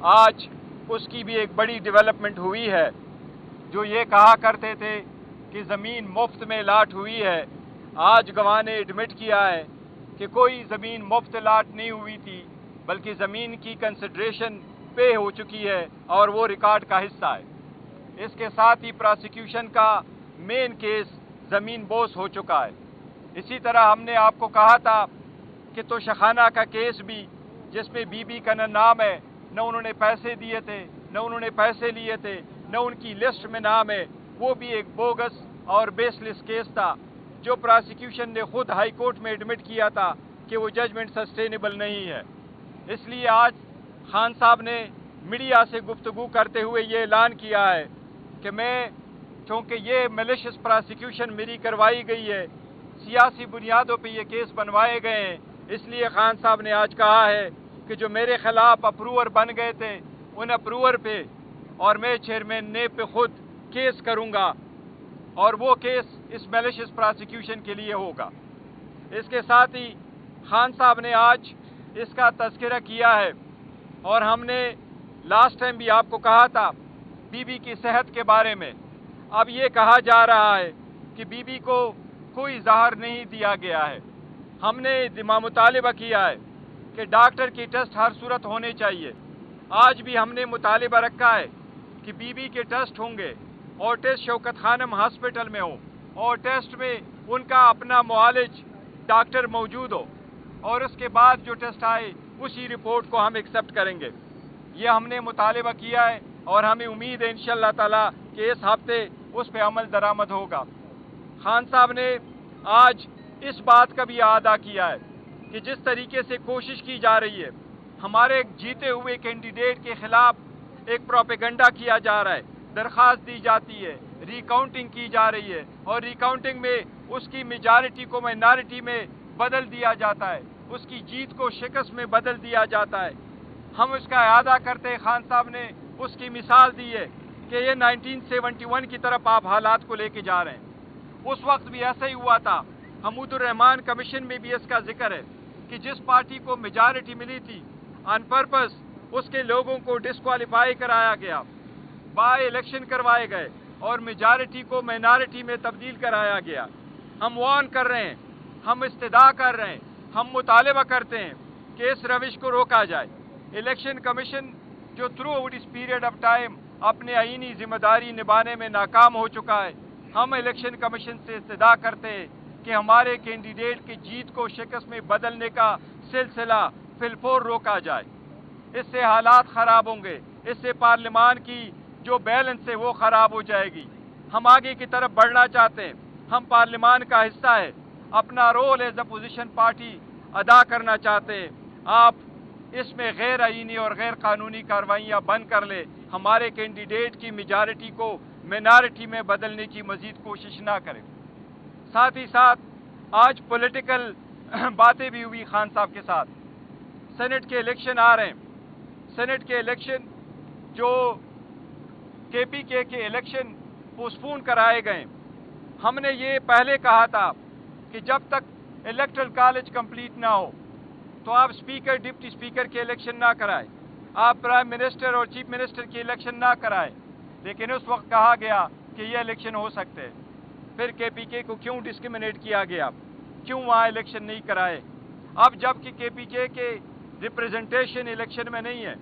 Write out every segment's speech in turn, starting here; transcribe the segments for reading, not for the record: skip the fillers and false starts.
آج उसकी भी एक बड़ी डेवलपमेंट हुई है। जो ये कहा करते थे कि ज़मीन मुफ्त में लाट हुई है, आज गवाह ने एडमिट किया है कि कोई ज़मीन मुफ्त लाट नहीं हुई थी, बल्कि ज़मीन की कंसिडरेशन पे हो चुकी है और वो रिकॉर्ड का हिस्सा है। इसके साथ ही प्रोसिक्यूशन का मेन केस ज़मीन बोस हो चुका है। इसी तरह हमने आपको कहा था कि तोशाखाना का केस भी, जिसमें बीबी का न नाम है, न उन्होंने पैसे दिए थे, न उन्होंने पैसे लिए थे, न उनकी लिस्ट में नाम है, वो भी एक बोगस और बेसलेस केस था, जो प्रोसिक्यूशन ने खुद हाई कोर्ट में एडमिट किया था कि वो जजमेंट सस्टेनेबल नहीं है। इसलिए आज खान साहब ने मीडिया से गुफ्तगू करते हुए ये ऐलान किया है कि मैं, चूँकि ये मैलिशियस प्रोसिक्यूशन मेरी करवाई गई है, सियासी बुनियादों पे ये केस बनवाए गए हैं, इसलिए खान साहब ने आज कहा है कि जो मेरे खिलाफ अप्रूवर बन गए थे, उन अप्रूवर पे और मैं चेयरमैन ने पे खुद केस करूंगा और वो केस इस मैलिशियस प्रोसिक्यूशन के लिए होगा। इसके साथ ही खान साहब ने आज इसका तज़किरा किया है और हमने लास्ट टाइम भी आपको कहा था बीबी की सेहत के बारे में। अब ये कहा जा रहा है कि बीबी को कोई ज़हर नहीं दिया गया है। हमने मुतालिबा किया है कि डॉक्टर की टेस्ट हर सूरत होने चाहिए। आज भी हमने मुतालिबा रखा है कि बीबी के टेस्ट होंगे और टेस्ट शौकत खानम हॉस्पिटल में हो और टेस्ट में उनका अपना मुआलिज डॉक्टर मौजूद हो और उसके बाद जो टेस्ट आए उसी रिपोर्ट को हम एक्सेप्ट करेंगे। ये हमने मुतालिबा किया है और हमें उम्मीद है इंशाअल्लाह ताला कि इस हफ्ते उस पर अमल दरामद होगा। खान साहब ने आज इस बात का भी अदा किया है कि जिस तरीके से कोशिश की जा रही है, हमारे जीते हुए कैंडिडेट के खिलाफ एक प्रोपेगेंडा किया जा रहा है, दरख्वास्त दी जाती है, रिकाउंटिंग की जा रही है और रिकाउंटिंग में उसकी मेजॉरिटी को माइनॉरिटी में बदल दिया जाता है, उसकी जीत को शिकस्त में बदल दिया जाता है। हम उसका अदा करते हैं। खान साहब ने उसकी मिसाल दी है कि ये 1971 की तरफ आप हालात को लेके जा रहे हैं। उस वक्त भी ऐसा ही हुआ था। हमूदुर रहमान कमीशन में भी इसका जिक्र है कि जिस पार्टी को मेजॉरिटी मिली थी, ऑन पर्पस उसके लोगों को डिस्क्वालीफाई कराया गया, बाय इलेक्शन करवाए गए और मेजॉरिटी को माइनॉरिटी में तब्दील कराया गया। हम वार्न कर रहे हैं, हम इस्तदा कर रहे हैं, हम मुतालिबा करते हैं कि इस रविश को रोका जाए। इलेक्शन कमीशन जो थ्रू आउट इस पीरियड ऑफ टाइम अपने आईनी जिम्मेदारी निभाने में नाकाम हो चुका है, हम इलेक्शन कमीशन से इस्तदा करते हैं कि हमारे कैंडिडेट की जीत को शिकस्त में बदलने का सिलसिला फिलफौर रोका जाए। इससे हालात ख़राब होंगे, इससे पार्लियामान की जो बैलेंस है वो ख़राब हो जाएगी। हम आगे की तरफ बढ़ना चाहते हैं, हम पार्लियामान का हिस्सा है, अपना रोल एज अपोजिशन पार्टी अदा करना चाहते हैं। आप इसमें गैर आईनी और गैर कानूनी कार्रवाइयाँ बंद कर ले, हमारे कैंडिडेट की मेजॉरिटी को माइनॉरिटी में बदलने की मजीद कोशिश ना करें। साथ ही साथ आज पॉलिटिकल बातें भी हुई खान साहब के साथ। सेनेट के इलेक्शन आ रहे हैं, सेनेट के इलेक्शन जो केपीके के इलेक्शन पोस्टपोन कराए गए। हमने ये पहले कहा था कि जब तक इलेक्टरल कॉलेज कंप्लीट ना हो तो आप स्पीकर डिप्टी स्पीकर के इलेक्शन ना कराएं, आप प्राइम मिनिस्टर और चीफ मिनिस्टर के इलेक्शन ना कराएं। लेकिन उस वक्त कहा गया कि ये इलेक्शन हो सकते हैं। फिर केपीके को क्यों डिस्क्रिमिनेट किया गया, क्यों वहाँ इलेक्शन नहीं कराए? अब जबकि केपीके के रिप्रेजेंटेशन इलेक्शन में नहीं है,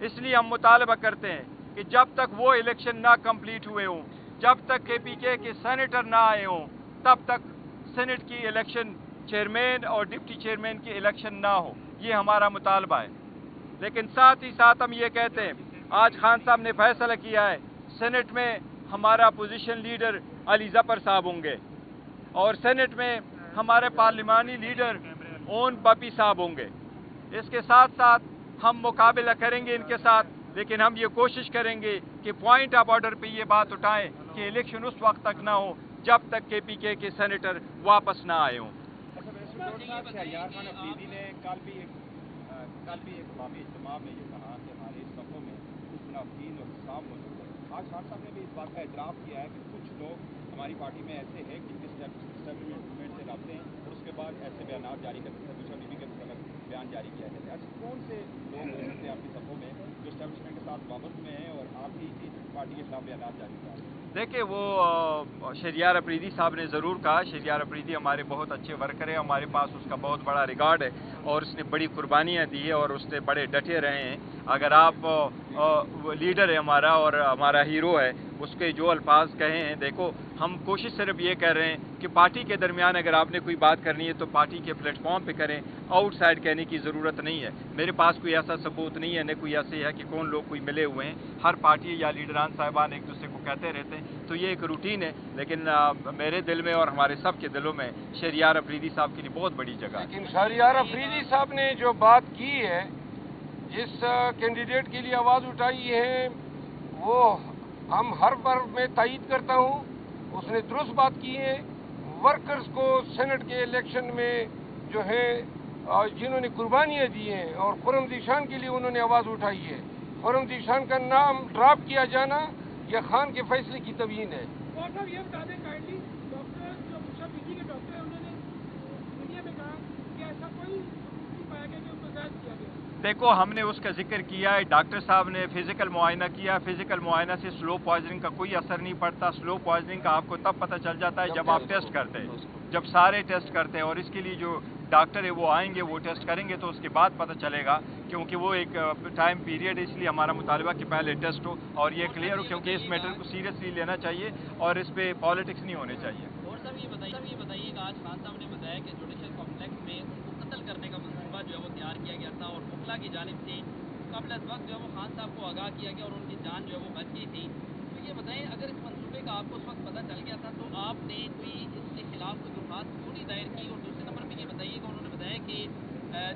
इसलिए हम मुतालबा करते हैं कि जब तक वो इलेक्शन ना कंप्लीट हुए हों, जब तक केपीके के सेनेटर ना आए हों, तब तक सेनेट की इलेक्शन चेयरमैन और डिप्टी चेयरमैन की इलेक्शन ना हो। ये हमारा मुतालबा है। लेकिन साथ ही साथ हम ये कहते हैं, आज खान साहब ने फैसला किया है सेनेट में हमारा अपोजिशन लीडर अली ज़फ़र साहब होंगे और सेनेट में हमारे पार्लिमानी लीडर ओन बपी साहब होंगे। इसके साथ साथ हम मुकाबला करेंगे इनके साथ, लेकिन हम ये कोशिश करेंगे कि पॉइंट ऑफ ऑर्डर पे ये बात उठाएं कि इलेक्शन उस वक्त तक ना हो जब तक केपीके के सेनेटर वापस ना आए हों। शहरयार खान अफरीदी ने कल भी एक अवामी इज्तिमा में ये कहा कि हमारे इस सफ़ों में कुछ मुनाफिकीन और हिसाब मौजूद है। आज खान साहब ने भी इस बात का एतराफ़ किया है कि कुछ लोग हमारी पार्टी में ऐसे हैं जिनके स्टैब्लिशमेंट से रखते हैं और उसके बाद ऐसे बयान जारी करते हैं, दूसरा बीबी के मुतल्लिक़ बयान जारी किया जाता है। ऐसे कौन से लोग हो सकते हैं आपकी सफ़ों में जो स्टैब्लिशमेंट पार्टी के खिलाफ बयान जारी किया? देखिए वो शहरियार अफरीदी साहब ने ज़रूर कहा। शहरियार अफरीदी हमारे बहुत अच्छे वर्कर हैं, हमारे पास उसका बहुत बड़ा रिकॉर्ड है और उसने बड़ी कुर्बानियाँ दी है और उससे बड़े डटे रहे हैं। अगर आप वो लीडर है हमारा और हमारा हीरो है, उसके जो अल्फाज कहे हैं, देखो हम कोशिश सिर्फ ये कर रहे हैं कि पार्टी के दरमियान अगर आपने कोई बात करनी है तो पार्टी के प्लेटफॉर्म पे करें, आउटसाइड कहने की ज़रूरत नहीं है। मेरे पास कोई ऐसा सबूत नहीं है, न कोई ऐसे है कि कौन लोग कोई मिले हुए हैं। हर पार्टी या लीडरान साहिबान एक दूसरे को कहते रहते हैं, तो ये एक रूटीन है। लेकिन मेरे दिल में और हमारे सब के दिलों में शहरियार अफरीदी साहब के लिए बहुत बड़ी जगह है। लेकिन शहरियार अफरीदी साहब ने जो बात की है, जिस कैंडिडेट के लिए आवाज़ उठाई है, वो हम हर बार मैं तायीद करता हूँ। उसने दुरुस्त बात की है। वर्कर्स को सेनेट के इलेक्शन में जो है जिन्होंने कुर्बानियाँ दी हैं और खुर्रम ज़ीशान के लिए उन्होंने आवाज़ उठाई है, खुर्रम ज़ीशान का नाम ड्रॉप किया जाना यह खान के फैसले की तवीन है। और साहब ये बता दें काइंडली, डॉक्टर जो बुशरा बीबी के डॉक्टर हैं उन्होंने मीडिया में कहा कि ऐसा कोई नहीं पाया गया कि उनको जांच किया गया। देखो हमने उसका जिक्र किया है, डॉक्टर साहब ने फिजिकल मुआयना किया। फिजिकल मुआयना से स्लो पॉइजनिंग का कोई असर नहीं पड़ता। स्लो पॉइजनिंग का आपको तब पता चल जाता है जब आप टेस्ट करते हैं, जब सारे टेस्ट करते हैं। और इसके लिए जो डॉक्टर है वो आएंगे, वो टेस्ट करेंगे तो उसके बाद पता चलेगा, क्योंकि वो एक टाइम पीरियड है। इसलिए हमारा मुतालबा कि पहले टेस्ट हो और ये क्लियर हो, क्योंकि इस मैटर को सीरियसली लेना चाहिए और इस पे पॉलिटिक्स नहीं होने चाहिए। और सब ये बताइए कि आज खान साहब ने बताया कि जुडिशल कॉम्प्लेक्स में उनको कत्ल करने का मंसूबा जो है वो तैयार किया गया था और मुखला की जानिब से कबल वक्त जो है वो खान साहब को आगाह किया गया और उनकी जान जो है वो बच गई थी। तो ये बताएं, अगर इस मंसूबे का आपको उस वक्त पता चल गया था तो आपने कोई इसके खिलाफ कोई दरख्वास्त क्यों नहीं दायर की? और दूसरे नंबर पर ये बताइए कि उन्होंने बताया कि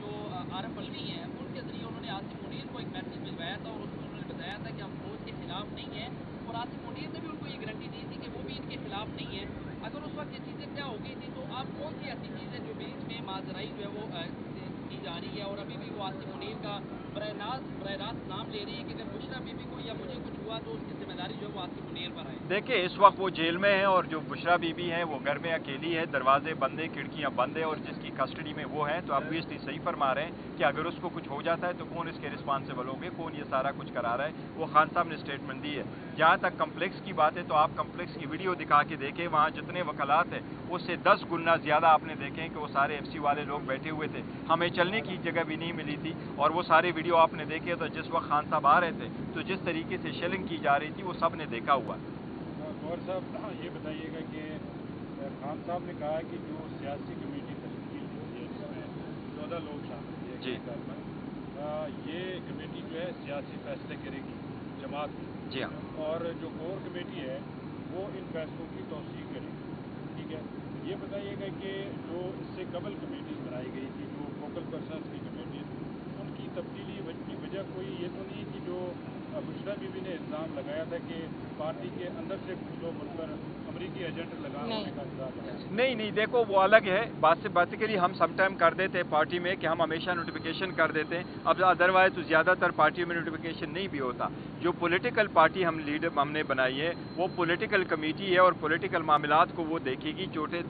जो आरफ अलवी हैं उनके जरिए उन्होंने आसिफ मुनीर को एक मैसेज भिजवाया था और उसमें उन्होंने बताया था कि हम फौज के खिलाफ नहीं है, और आसिफ मुनीर ने भी उनको ये गारंटी दी थी कि वो भी इनके खिलाफ नहीं है। अगर उस वक्त ये चीज़ें क्या हो गई थी तो आप कौन सी ऐसी चीज़ है जो बीच में माजराई जो है वो की जा रही है और अभी भी वो आसिफ मुनीर का बरह रास्त नाम ले रही है कि अगर बुशरा बीबी को या मुझे कुछ हुआ तो उसकी जिम्मेदारी जो है वो आसिफ मुनीर पर आए? देखिए इस वक्त वो जेल में है और जो बुशरा बीबी है वो घर में अकेली है, दरवाजे बंद है, खिड़कियां बंद है, और जिसकी कस्टडी में वो है। तो ऑब्वियसली सही फरमा रहे हैं कि अगर उसको कुछ हो जाता है तो कौन इसके रिस्पॉन्सिबल होंगे, कौन ये सारा कुछ करा रहा है। वो खान साहब ने स्टेटमेंट दी है। जहाँ तक कम्प्लेक्स की बात है तो आप कम्प्लेक्स की वीडियो दिखा के देखें, वहाँ जितने वकालत हैं उससे 10 गुना ज़्यादा आपने देखें कि वो सारे FC वाले लोग बैठे हुए थे। हमें चलने की जगह भी नहीं मिली थी। और वो सारे वीडियो आपने देखे तो जिस वक्त खान साहब आ रहे थे तो जिस तरीके से शेलिंग की जा रही थी वो सब ने देखा हुआ। गौर साहब ये बताइएगा कि खान साहब ने कहा कि जो सियासी कमेटी तश्कील हुई है जिसमें 14 लोग शामिल किए जी। ये कमेटी जो है सियासी फैसले करेगी जमात में। जी हाँ। और जो कोर कमेटी है वो इन फैसलों की तौसीक करेगी। ठीक है, ये बताइएगा कि जो इससे कबल कमेटीज बनाई गई थी, जो फोकल पर्सन की कमेटी, उनकी तब्दीली की वजह कोई ये तो नहीं कि जो बुशरा बीबी ने इल्ज़ाम लगाया था कि पार्टी के अंदर से कुछ लोग उन पर अमरीकी एजेंट लगाने का इल्ज़ाम लगाया? नहीं, देखो वो अलग है। बात से बात के लिए हम समटाइम कर देते हैं पार्टी में कि हम हमेशा नोटिफिकेशन कर देते हैं। अब अदरवाइज तो ज़्यादातर पार्टियों में नोटिफिकेशन नहीं भी होता। जो पॉलिटिकल पार्टी हमने बनाई है वो पॉलिटिकल कमेटी है और पॉलिटिकल मामलात को वो देखेगी।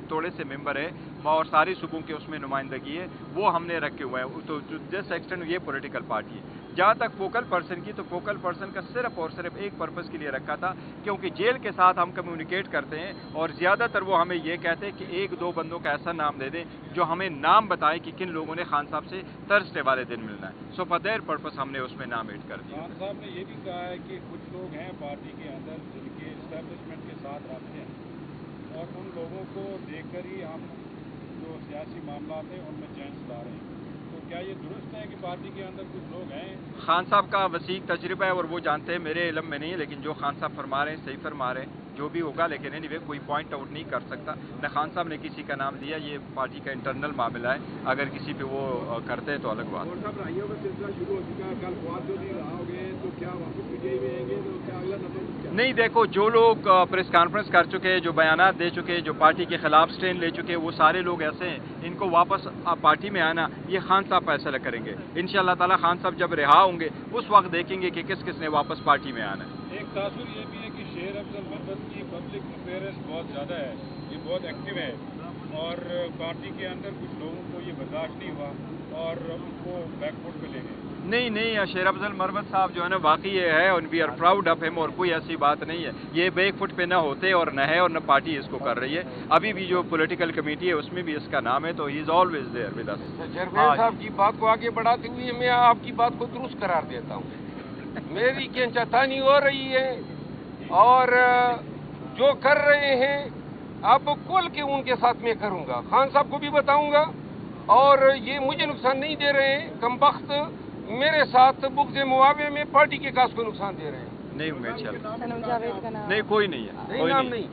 थोड़े से मेंबर है और सारी सूबों के उसमें नुमाइंदगी है, वो हमने रखे हुए हैं। तो जिस एक्सटेंट ये पॉलिटिकल पार्टी है। जहाँ तक फोकल पर्सन की, तो फोकल पर्सन का सिर्फ और सिर्फ एक पर्पज़ के लिए रखा था, क्योंकि जेल के साथ हम कम्युनिकेट करते हैं और ज़्यादातर वो हमें ये कहते हैं कि 1-2 बंदों का ऐसा नाम दे दें जो हमें नाम बताएं कि किन लोगों ने खान साहब से थर्सडे वाले दिन मिलना है। सो फॉर दैट पर्पज़ हमने उसमें नाम ऐड कर दिया। खान साहब ने ये भी कहा है कि कुछ लोग हैं पार्टी के अंदर जिनके इस्टेब्लिशमेंट के साथ रास्ते हैं और उन लोगों को देखकर ही हम जो सियासी मामला हैं उनमें चेंज ला रहे हैं। तो क्या ये दुरुस्त है कि पार्टी के अंदर कुछ लोग हैं? खान साहब का वसीक तजर्बा है और वो जानते हैं, मेरे इल्म में नहीं है, लेकिन जो खान साहब फरमा रहे हैं सही फरमा रहे हैं, जो भी होगा। लेकिन एनीवे कोई पॉइंट आउट नहीं कर सकता। न खान साहब ने किसी का नाम दिया, ये पार्टी का इंटरनल मामला है। अगर किसी पे वो करते हैं तो अलग बात। और साहब राइयों का सिलसिला शुरू हो चुका है, कल ख्वाब जो नहीं रहोगे तो क्या वापस विजयी में आएंगे? तो क्या अगला नंबर क्या? नहीं, देखो जो लोग प्रेस कॉन्फ्रेंस कर चुके हैं, जो बयानात दे चुके हैं, जो पार्टी के खिलाफ स्टैंड ले चुके हैं, वो सारे लोग ऐसे हैं। इनको वापस पार्टी में आना ये खान साहब फैसला करेंगे। इंशाअल्लाह ताला खान साहब जब रिहा होंगे उस वक्त देखेंगे कि किस किस ने वापस पार्टी में आना है। एक तासुर ये भी है कि शेर अफजल मरकज की पब्लिक अफेयर्स बहुत ज़्यादा है, ये बहुत एक्टिव है। और पार्टी के अंदर कुछ लोगों को ये बर्दाश्त नहीं हुआ और उनको बैकफुट पे ले गए। नहीं शेर अफजल मरवत साहब जो है ना वाकई ये है और we are proud of him और कोई ऐसी बात नहीं है। ये बैक फुट पे न होते और न है और न पार्टी इसको कर रही है। अभी भी जो पॉलिटिकल कमेटी है उसमें भी इसका नाम है, तो he is always there with us. Chairman साहब की बात को आगे बढ़ाते हुए मैं आपकी बात को दुरुस्त करार देता हूँ। मेरी खींचातानी हो रही है और जो कर रहे हैं अब खुल के उनके साथ में करूंगा, खान साहब को भी बताऊंगा और ये मुझे नुकसान नहीं दे रहे हैं, कमबख्त मेरे साथ बुग़्ज़ मुआवे में पार्टी के काज को नुकसान दे रहे हैं। नहीं उम्मीद सनम जावेद का नाम नहीं कोई नहीं है, नहीं, कोई नाम नहीं।